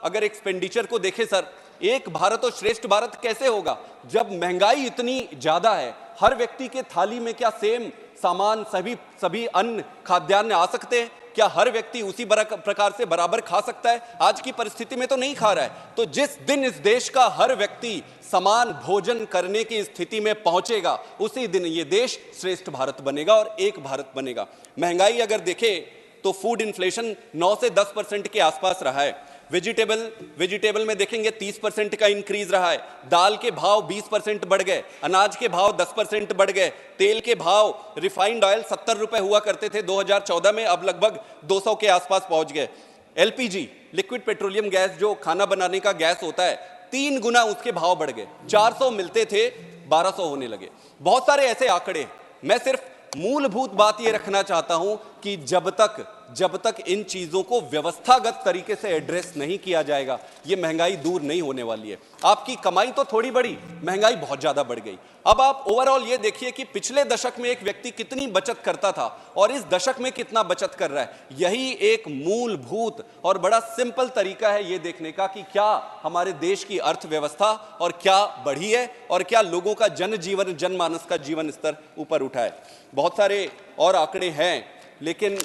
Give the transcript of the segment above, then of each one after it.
अगर एक्सपेंडिचर को देखें सर, एक भारत और श्रेष्ठ भारत कैसे होगा जब महंगाई इतनी ज्यादा है? हर व्यक्ति के थाली में क्या सेम सामान सभी अन्न खाद्यान्न आ सकते हैं? क्या हर व्यक्ति उसी प्रकार से बराबर खा सकता है? आज की परिस्थिति में तो नहीं खा रहा है। तो जिस दिन इस देश का हर व्यक्ति समान भोजन करने की स्थिति में पहुंचेगा, उसी दिन ये देश श्रेष्ठ भारत बनेगा और एक भारत बनेगा। महंगाई अगर देखें तो फूड इन्फ्लेशन 9 से 10% के आसपास रहा है। वेजिटेबल में देखेंगे 30% का इंक्रीज रहा है। दाल के भाव 20% बढ़ गए, अनाज के भाव 10% बढ़ गए, तेल के भाव, रिफाइंड ऑयल 70 रुपए हुआ करते थे 2014 में, अब लगभग 200 के आसपास पहुंच गए। एलपीजी, लिक्विड पेट्रोलियम गैस, जो खाना बनाने का गैस होता है, 3 गुना उसके भाव बढ़ गए। 400 मिलते थे, 1200 होने लगे। बहुत सारे ऐसे आंकड़े। मैं सिर्फ मूलभूत बात यह रखना चाहता हूं कि जब तक इन चीजों को व्यवस्थागत तरीके से एड्रेस नहीं किया जाएगा, यह महंगाई दूर नहीं होने वाली है। आपकी कमाई तो थोड़ी बढ़ी, महंगाई बहुत ज्यादा बढ़ गई। अब आप ओवरऑल ये देखिए कि पिछले दशक में एक व्यक्ति कितनी बचत करता था और इस दशक में कितना बचत कर रहा है। यही एक मूलभूत और बड़ा सिंपल तरीका है यह देखने का कि क्या हमारे देश की अर्थव्यवस्था और क्या बढ़ी है और क्या लोगों का जनमानस का जीवन स्तर ऊपर उठा है। बहुत सारे और आंकड़े हैं, लेकिन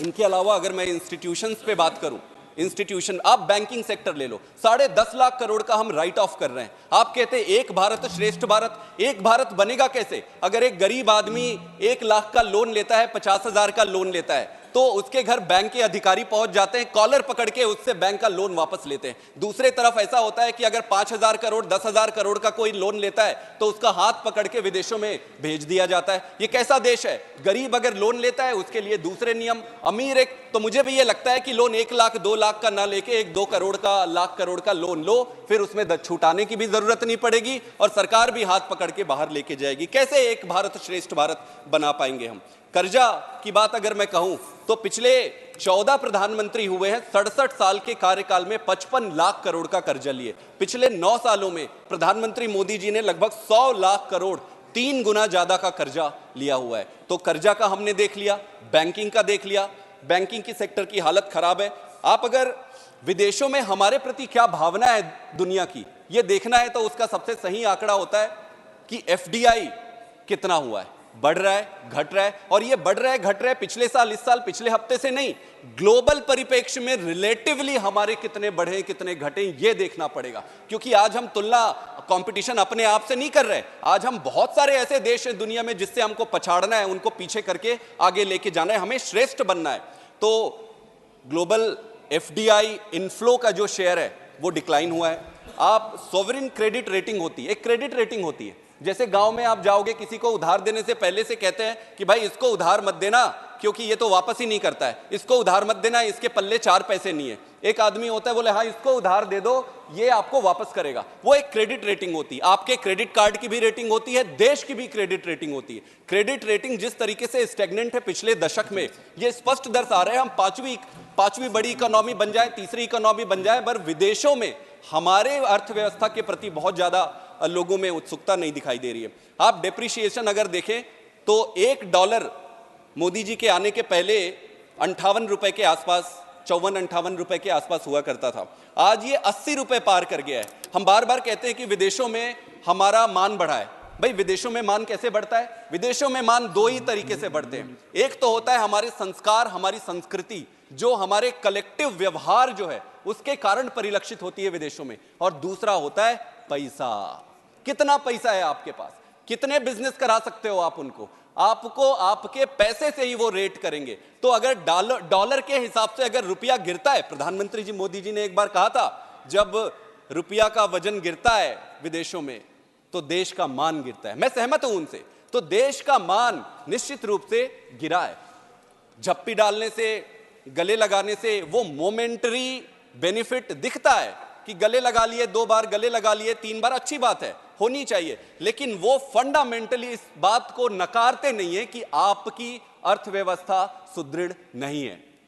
इनके अलावा अगर मैं इंस्टीट्यूशंस पे बात करूं, इंस्टीट्यूशन, आप बैंकिंग सेक्टर ले लो, 10.5 लाख करोड़ का हम राइट ऑफ कर रहे हैं। आप कहते हैं एक भारत श्रेष्ठ भारत। एक भारत बनेगा कैसे? अगर एक गरीब आदमी 1 लाख का लोन लेता है, 50,000 का लोन लेता है, तो उसके घर बैंक के अधिकारी पहुंच जाते हैं, कॉलर पकड़ के उससे बैंक का लोन वापस लेते हैं। दूसरे तरफ ऐसा होता है कि अगर 5,000 करोड़ 10,000 करोड़ का कोई लोन लेता है तो उसका हाथ पकड़ के विदेशों में भेज दिया जाता है। ये कैसा देश है? गरीब अगर लोन लेता है उसके लिए दूसरे नियम, अमीर एक, तो मुझे भी ये लगता है कि लोन 1 लाख 2 लाख का ना लेके 1-2 करोड़ का, लाख करोड़ का लोन लो, फिर उसमें छुटाने की भी जरूरत नहीं पड़ेगी और सरकार भी हाथ पकड़ के बाहर लेके जाएगी। कैसे एक भारत श्रेष्ठ भारत बना पाएंगे हम? कर्जा की बात अगर मैं कहूं तो पिछले 14 प्रधानमंत्री हुए हैं, 67 साल के कार्यकाल में 55 लाख करोड़ का कर्जा लिए। पिछले 9 सालों में प्रधानमंत्री मोदी जी ने लगभग 100 लाख करोड़, 3 गुना ज्यादा का कर्जा लिया हुआ है। तो कर्जा का हमने देख लिया, बैंकिंग का देख लिया। बैंकिंग की सेक्टर की हालत खराब है। आप अगर विदेशों में हमारे प्रति क्या भावना है दुनिया की, यह देखना है तो उसका सबसे सही आंकड़ा होता है कि एफडीआई कितना हुआ है, बढ़ रहा है, घट रहा है। और ये बढ़ रहा है, घट रहा है पिछले साल, इस साल, पिछले हफ्ते से नहीं, ग्लोबल परिप्रेक्ष्य में रिलेटिवली हमारे कितने बढ़े, कितने घटे, ये देखना पड़ेगा। क्योंकि आज हम तुलना, कंपटीशन अपने आप से नहीं कर रहे। आज हम बहुत सारे ऐसे देश हैं दुनिया में जिससे हमको पछाड़ना है, उनको पीछे करके आगे लेके जाना है, हमें श्रेष्ठ बनना है। तो ग्लोबल एफडीआई इनफ्लो का जो शेयर है वो डिक्लाइन हुआ है। आप सॉवरिन क्रेडिट रेटिंग होती है, एक क्रेडिट रेटिंग होती है। जैसे गांव में आप जाओगे, किसी को उधार देने से पहले से कहते हैं कि भाई इसको उधार मत देना क्योंकि ये तो वापस ही नहीं करता है, इसको उधार मत देना, इसके पल्ले 4 पैसे नहीं है। एक आदमी होता है, बोले हाँ इसको उधार दे दो, ये आपको वापस करेगा। वो एक क्रेडिट रेटिंग होती है। आपके क्रेडिट कार्ड की भी रेटिंग होती है, देश की भी क्रेडिट रेटिंग होती है। क्रेडिट रेटिंग जिस तरीके से स्टेगनेंट है पिछले दशक में, ये स्पष्ट दर्शा रहे हैं हम पांचवी बड़ी इकोनॉमी बन जाए, तीसरी इकोनॉमी बन जाए, पर विदेशों में हमारे अर्थव्यवस्था के प्रति बहुत ज्यादा लोगों में उत्सुकता नहीं दिखाई दे रही है। आप डेप्रिसिएशन अगर देखें तो $1 मोदी जी के आने के पहले 58 रुपए के आसपास, 54-58 रुपए के आसपास हुआ करता था। आज ये 80 रुपए पार कर गया है। हम बार बार कहते हैं कि विदेशों में हमारा मान बढ़ा है। भाई विदेशों में मान कैसे बढ़ता है? विदेशों में मान 2 ही तरीके से बढ़ते हैं। एक तो होता है हमारे संस्कार, हमारी संस्कृति, जो हमारे कलेक्टिव व्यवहार जो है उसके कारण परिलक्षित होती है विदेशों में, और दूसरा होता है पैसा। कितना पैसा है आपके पास, कितने बिजनेस करा सकते हो आप उनको, आपको आपके पैसे से ही वो रेट करेंगे। तो अगर डॉलर के हिसाब से अगर रुपया गिरता है, प्रधानमंत्री जी मोदी जी ने एक बार कहा था, जब रुपया का वजन गिरता है विदेशों में तो देश का मान गिरता है। मैं सहमत हूं उनसे। तो देश का मान निश्चित रूप से गिरा है। झप्पी डालने से, गले लगाने से वो मोमेंटरी बेनिफिट दिखता है कि गले लगा लिए, 2 बार गले लगा लिए, 3 बार, अच्छी बात है, होनी चाहिए, लेकिन वो फंडामेंटली इस बात को नकारते नहीं है कि आपकी अर्थव्यवस्था सुदृढ़ नहीं है।